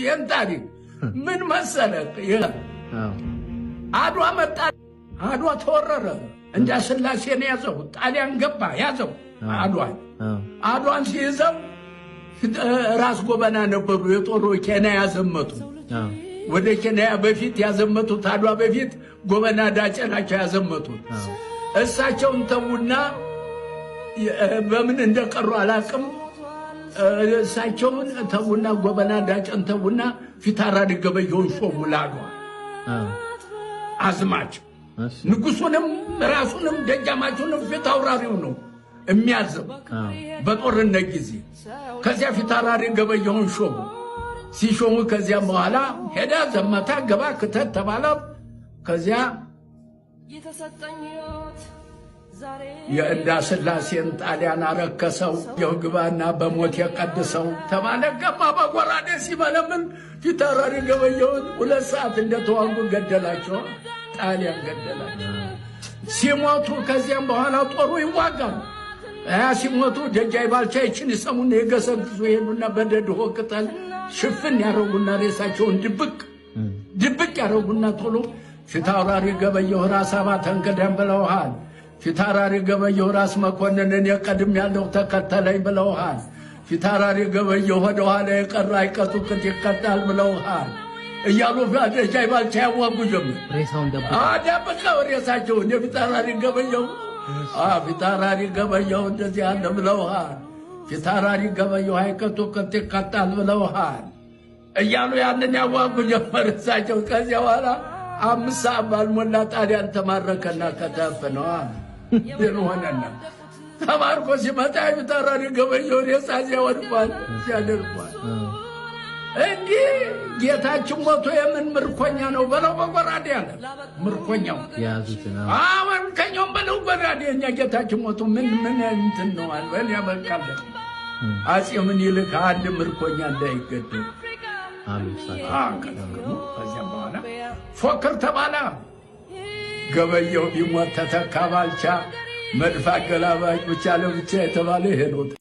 የንታሪ ምን መሰለህ አድዋ መጣ አድዋ ተወረረ እንዳ ስላሴን ያዘው ጣሊያን ገባ ያዘው አድዋን ሲይዘው ራስ ጎበና ነበሩ የጦሩ ኬንያ ያዘመቱ ወደ ኬንያ በፊት ያዘመቱት አድዋ በፊት ጎበና ዳጨ ናቸው ያዘመቱት እሳቸውን ተውና በምን እንደቀሩ አላቅም እሳቸውን ተውና ጎበና ዳጨን ተውና ፊታውራሪ ገበየሁን ሾሙ ለአድዋ አዝማች ንጉሱንም ራሱንም ደጃማቹንም ፊታውራሪው ነው የሚያዘው በጦርነት ጊዜ ከዚያ ፊታውራሪ ገበየሁን ሾሙ ሲሾሙ ከዚያ በኋላ ሄዳ ዘመታ ገባ ከተት ተባለ ከዚያ የእንዳ ስላሴን ጣሊያን አረከሰው የግባና በሞት የቀድሰው ተባለ ገባ በጎራዴ ሲበለምን ፊታውራሪ ገበየሁን 2 ሰዓት እንደተዋጉ ገደላቸው ጣሊያን ገደላቸው ሲሞቱ ከዚያም በኋላ ጦሩ ይዋጋል ሲሞቱ ደጃይ ባልቻ ይችን ይሰሙና የገሰግሱ ሄዱና በደድሆ ቅጠል ሽፍን ያረጉና ሬሳቸውን ድብቅ ያረጉና ቶሎ ፊታውራሪ ገበየሁ ራስ አባተን ቀደም ብለውሃል ፊታውራሪ ገበየሁ ራስ መኮንንን የቀድም ያለው ተከተለኝ ብለውሃል ፊታውራሪ ገበየሁ ወደ ኋላ የቀረ አይቀጡ ቅጥ ይቀጣል ብለውሃል እያሉ ደጃይ ባልቻ ያዋጉ ጀመር ሬሳውን ደብቀው ሬሳቸውን የፊታውራሪ ገበየሁ ፊታውራሪ ገበየሁ እንደዚህ አለ ብለውሃል ፊታውራሪ ገበየሁ አይቀጡ ቅጥ ይቀጣል ብለውሃል እያሉ ያንን ያዋጉ ጀመር እሳቸው ከዚያ በኋላ 5 ሰዓት ባልሞላ ጣሊያን ተማረከና ከተፈነው ሆነና ተማርኮ ሲመጣ ፊታውራሪ ገበየሁ ሬሳ ሲያወድቋል ሲያደርጓል እንዲህ ጌታችን ሞቶ የምን ምርኮኛ ነው በለው በጎራዴ ያለ ምርኮኛው ያዙትና ምርኮኛው በለው በጎራዴ እኛ ጌታችን ሞቶ ምን እንትን ነው አልበል ያበቃል አጼ ምኒልክ አንድ ምርኮኛ እንዳይገደል ከዚያ በኋላ ፎክር ተባለ ገበየሁ ቢሞት ተተካ ባልቻ መድፍ አገላባጭ ብቻ ለብቻ የተባለ ይሄ ነው